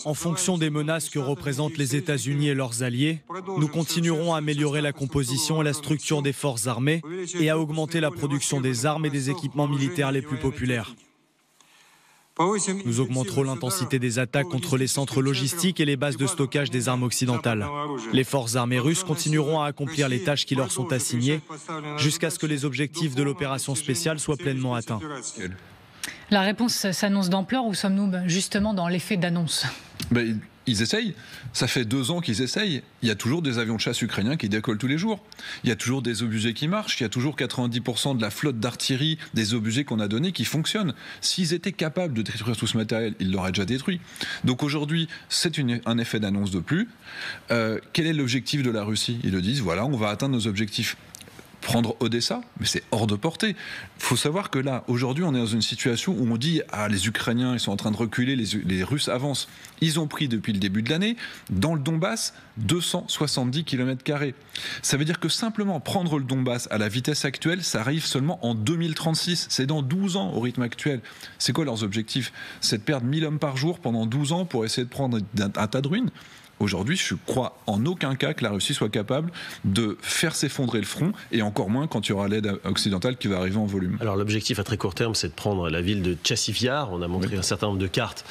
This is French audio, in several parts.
En fonction des menaces que représentent les États-Unis et leurs alliés, nous continuerons à améliorer la composition et la structure des forces armées et à augmenter la production des armes et des équipements militaires les plus populaires. Nous augmenterons l'intensité des attaques contre les centres logistiques et les bases de stockage des armes occidentales. Les forces armées russes continueront à accomplir les tâches qui leur sont assignées jusqu'à ce que les objectifs de l'opération spéciale soient pleinement atteints. La réponse s'annonce d'ampleur ou sommes-nous justement dans l'effet d'annonce ? Ils essayent. Ça fait 2 ans qu'ils essayent. Il y a toujours des avions de chasse ukrainiens qui décollent tous les jours. Il y a toujours des obus qui marchent. Il y a toujours 90% de la flotte d'artillerie des obus qu'on a donnés qui fonctionnent. S'ils étaient capables de détruire tout ce matériel, ils l'auraient déjà détruit. Donc aujourd'hui, c'est un effet d'annonce de plus. Quel est l'objectif de la Russie ? Ils le disent, voilà, on va atteindre nos objectifs. Prendre Odessa, mais c'est hors de portée. Il faut savoir que là, aujourd'hui, on est dans une situation où on dit « Ah, les Ukrainiens, ils sont en train de reculer, les Russes avancent ». Ils ont pris, depuis le début de l'année, dans le Donbass, 270 km². Ça veut dire que simplement prendre le Donbass à la vitesse actuelle, ça arrive seulement en 2036. C'est dans 12 ans au rythme actuel. C'est quoi leurs objectifs ? C'est de perdre 1000 hommes par jour pendant 12 ans pour essayer de prendre un tas de ruines. Aujourd'hui, je crois en aucun cas que la Russie soit capable de faire s'effondrer le front, et encore moins quand il y aura l'aide occidentale qui va arriver en volume. Alors l'objectif à très court terme, c'est de prendre la ville de Chassiv Yar. On a montré un certain nombre de cartes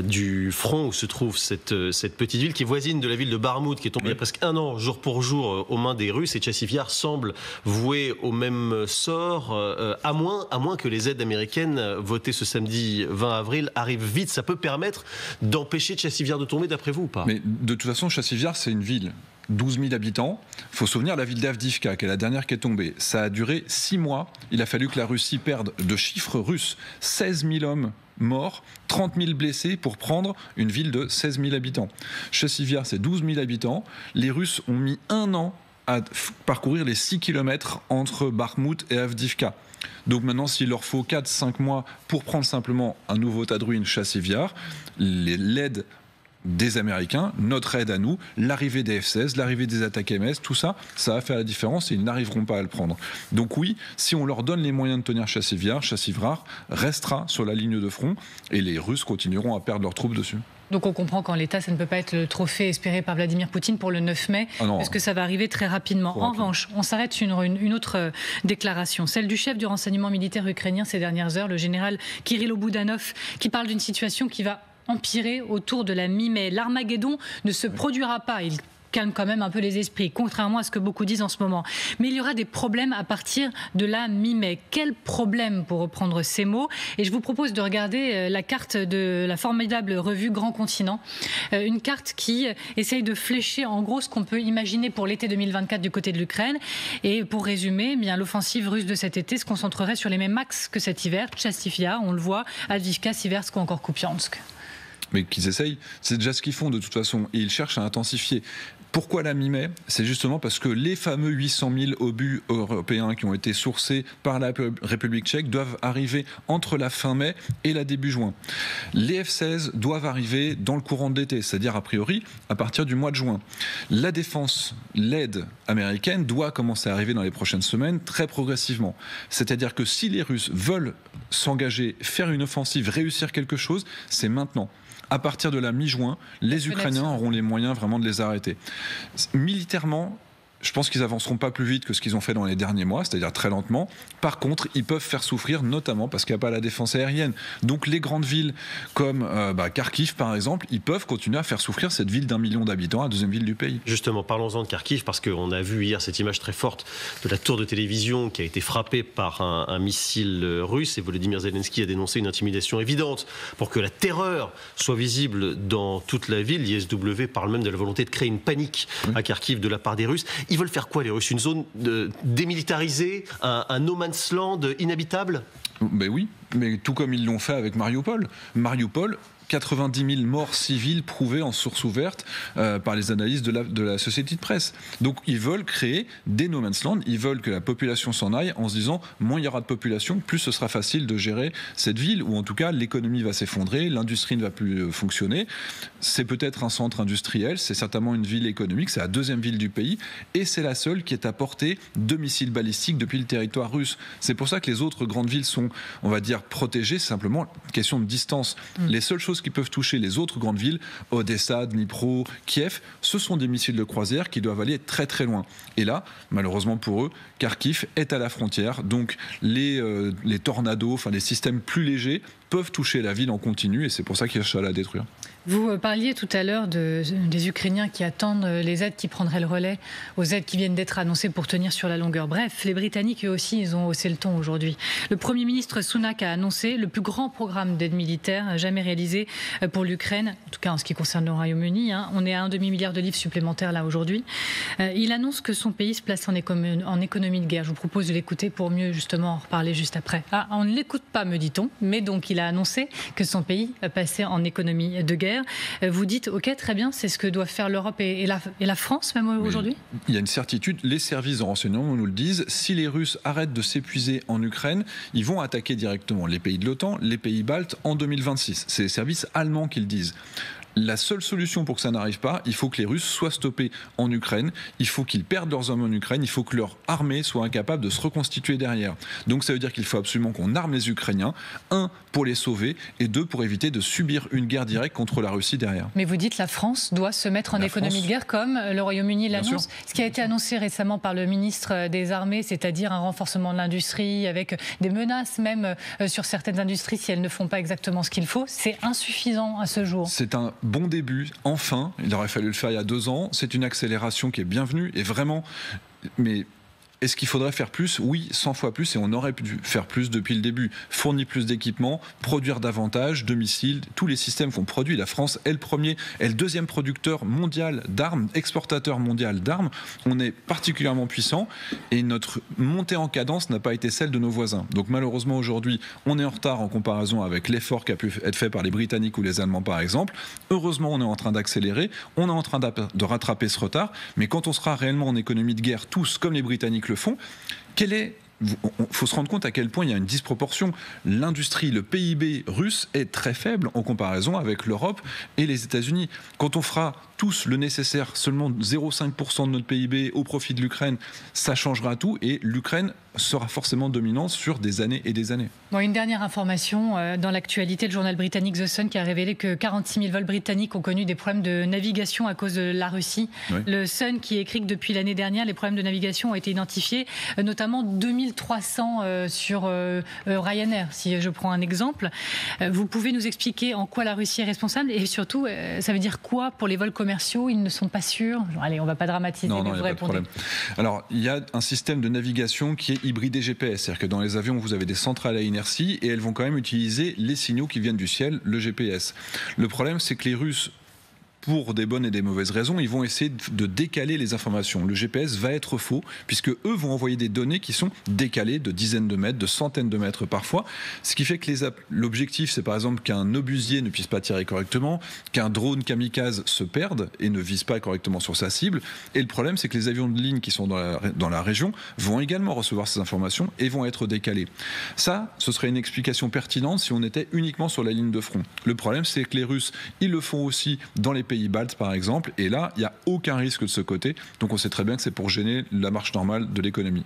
du front où se trouve cette petite ville qui est voisine de la ville de Barmout, qui est tombée il y a presque 1 an, jour pour jour, aux mains des Russes. Et Chassiv Yar semble voué au même sort, à moins que les aides américaines votées ce samedi 20 avril arrivent vite. Ça peut permettre d'empêcher Chassiv Yar de tomber, d'après vous, ou pas ? Mais de toute façon, Chassiv Yar, c'est une ville. 12 000 habitants. Il faut se souvenir de la ville d'Avdiivka, qui est la dernière qui est tombée. Ça a duré 6 mois. Il a fallu que la Russie perde, de chiffres russes, 16 000 hommes morts, 30 000 blessés pour prendre une ville de 16 000 habitants. Chassiv Yar, c'est 12 000 habitants. Les Russes ont mis 1 an à parcourir les 6 km entre Bakhmout et Avdiivka. Donc maintenant, s'il leur faut 4-5 mois pour prendre simplement un nouveau tas de ruines, Chassiv Yar, l'aide des Américains, notre aide à nous, l'arrivée des F-16, l'arrivée des attaques MS, tout ça, ça va faire la différence et ils n'arriveront pas à le prendre. Donc oui, si on leur donne les moyens de tenir Chassiv Yar restera sur la ligne de front et les Russes continueront à perdre leurs troupes dessus. Donc on comprend qu'en l'état, ça ne peut pas être le trophée espéré par Vladimir Poutine pour le 9 mai, parce que ça va arriver très rapidement. En revanche, on s'arrête sur une autre déclaration, celle du chef du renseignement militaire ukrainien ces dernières heures, le général Kirilo Boudanov, qui parle d'une situation qui va empirer autour de la mi-mai. L'Armageddon ne se produira pas. Il calme quand même un peu les esprits, contrairement à ce que beaucoup disent en ce moment. Mais il y aura des problèmes à partir de la mi-mai. Quels problèmes, pour reprendre ces mots ? Et je vous propose de regarder la carte de la formidable revue Grand Continent. Une carte qui essaye de flécher en gros ce qu'on peut imaginer pour l'été 2024 du côté de l'Ukraine. Et pour résumer, eh bien, l'offensive russe de cet été se concentrerait sur les mêmes axes que cet hiver. Chassiv Yar, on le voit, Avdiivka, Siversk ou encore Kupiansk. Mais qu'ils essayent, c'est déjà ce qu'ils font de toute façon, et ils cherchent à intensifier. Pourquoi la mi-mai ? C'est justement parce que les fameux 800 000 obus européens qui ont été sourcés par la République tchèque doivent arriver entre la fin mai et la début juin. Les F-16 doivent arriver dans le courant de l'été, c'est-à-dire a priori à partir du mois de juin. La défense, l'aide américaine doit commencer à arriver dans les prochaines semaines très progressivement. C'est-à-dire que si les Russes veulent s'engager, faire une offensive, réussir quelque chose, c'est maintenant. À partir de la mi-juin, les Ukrainiens auront les moyens vraiment de les arrêter. Militairement, je pense qu'ils avanceront pas plus vite que ce qu'ils ont fait dans les derniers mois, c'est-à-dire très lentement. Par contre, ils peuvent faire souffrir, notamment parce qu'il n'y a pas la défense aérienne. Donc les grandes villes comme Kharkiv, par exemple, ils peuvent continuer à faire souffrir cette ville d'1 million d'habitants, la deuxième ville du pays. Justement, parlons-en de Kharkiv, parce qu'on a vu hier cette image très forte de la tour de télévision qui a été frappée par un missile russe, et Volodymyr Zelensky a dénoncé une intimidation évidente pour que la terreur soit visible dans toute la ville. L'ISW parle même de la volonté de créer une panique à Kharkiv de la part des Russes. Ils veulent faire quoi, les Russes ? Une zone démilitarisée, un no man's land inhabitable ? Ben oui, mais tout comme ils l'ont fait avec Mariupol. Mariupol, 90 000 morts civiles prouvées en source ouverte par les analyses de la société de presse. Donc ils veulent créer des no man's land, ils veulent que la population s'en aille en se disant moins il y aura de population, plus ce sera facile de gérer cette ville, ou en tout cas l'économie va s'effondrer, l'industrie ne va plus fonctionner. C'est peut-être un centre industriel, c'est certainement une ville économique, c'est la deuxième ville du pays, et c'est la seule qui est à portée de missiles balistiques depuis le territoire russe. C'est pour ça que les autres grandes villes sont, on va dire, protégées, c'est simplement une question de distance. Les seules choses choses qui peuvent toucher les autres grandes villes, Odessa, Dnipro, Kiev, ce sont des missiles de croisière qui doivent aller très très loin. Et là, malheureusement pour eux, Kharkiv est à la frontière, donc les tornados, enfin les systèmes plus légers peuvent toucher la ville en continu et c'est pour ça qu'ils cherchent à la détruire. Vous parliez tout à l'heure des Ukrainiens qui attendent les aides qui prendraient le relais aux aides qui viennent d'être annoncées pour tenir sur la longueur. Bref, les Britanniques eux aussi, ils ont haussé le ton aujourd'hui. Le Premier ministre Sunak a annoncé le plus grand programme d'aide militaire jamais réalisé pour l'Ukraine, en tout cas en ce qui concerne le Royaume-Uni. On est à 1,5 milliard de livres supplémentaires là aujourd'hui. Il annonce que son pays se place en économie de guerre. Je vous propose de l'écouter pour mieux justement en reparler juste après. Ah, on ne l'écoute pas, me dit-on, mais donc il a annoncé que son pays passait en économie de guerre. Vous dites, ok, très bien, c'est ce que doivent faire l'Europe et la France même aujourd'hui ? Il y a une certitude, les services de renseignement nous le disent, si les Russes arrêtent de s'épuiser en Ukraine, ils vont attaquer directement les pays de l'OTAN, les pays baltes en 2026. C'est les services allemands qui le disent. La seule solution pour que ça n'arrive pas, il faut que les Russes soient stoppés en Ukraine, il faut qu'ils perdent leurs hommes en Ukraine, il faut que leur armée soit incapable de se reconstituer derrière. Donc ça veut dire qu'il faut absolument qu'on arme les Ukrainiens, 1 pour les sauver et 2 pour éviter de subir une guerre directe contre la Russie derrière. Mais vous dites la France doit se mettre en économie de guerre comme le Royaume-Uni l'annonce. Ce qui a été annoncé récemment par le ministre des Armées, c'est-à-dire un renforcement de l'industrie avec des menaces même sur certaines industries si elles ne font pas exactement ce qu'il faut, c'est insuffisant à ce jour. C'est un bon début, enfin, il aurait fallu le faire il y a 2 ans, c'est une accélération qui est bienvenue et vraiment, mais est-ce qu'il faudrait faire plus ? Oui, 100 fois plus et on aurait pu faire plus depuis le début. Fournir plus d'équipements, produire davantage de missiles, tous les systèmes qu'on produit. La France est le premier, est le deuxième producteur mondial d'armes, exportateur mondial d'armes. On est particulièrement puissant et notre montée en cadence n'a pas été celle de nos voisins. Donc malheureusement aujourd'hui, on est en retard en comparaison avec l'effort qui a pu être fait par les Britanniques ou les Allemands par exemple. Heureusement, on est en train d'accélérer, on est en train de rattraper ce retard, mais quand on sera réellement en économie de guerre, tous comme les Britanniques le font, il faut se rendre compte à quel point il y a une disproportion. L'industrie, le PIB russe est très faible en comparaison avec l'Europe et les États-Unis. Quand on fera tous le nécessaire, seulement 0,5% de notre PIB au profit de l'Ukraine, ça changera tout et l'Ukraine sera forcément dominante sur des années et des années. Bon, une dernière information dans l'actualité, le journal britannique The Sun qui a révélé que 46 000 vols britanniques ont connu des problèmes de navigation à cause de la Russie. Oui. Le Sun qui écrit que depuis l'année dernière, les problèmes de navigation ont été identifiés, notamment 2300 sur Ryanair, si je prends un exemple. Vous pouvez nous expliquer en quoi la Russie est responsable et surtout, ça veut dire quoi pour les vols commerciaux? Ils ne sont pas sûrs. Allez, on ne va pas dramatiser, mais vous répondez. Alors, il y a un système de navigation qui est hybridé GPS, c'est-à-dire que dans les avions, vous avez des centrales à inertie et elles vont quand même utiliser les signaux qui viennent du ciel, le GPS. Le problème, c'est que les Russes, pour des bonnes et des mauvaises raisons, ils vont essayer de décaler les informations. Le GPS va être faux, puisque eux vont envoyer des données qui sont décalées de dizaines de mètres, de centaines de mètres parfois, ce qui fait que l'objectif, c'est par exemple qu'un obusier ne puisse pas tirer correctement, qu'un drone kamikaze se perde et ne vise pas correctement sur sa cible. Et le problème, c'est que les avions de ligne qui sont dans la région vont également recevoir ces informations et vont être décalés. Ça, ce serait une explication pertinente si on était uniquement sur la ligne de front. Le problème, c'est que les Russes, ils le font aussi dans les pays baltes par exemple, et là il n'y a aucun risque de ce côté, donc on sait très bien que c'est pour gêner la marche normale de l'économie.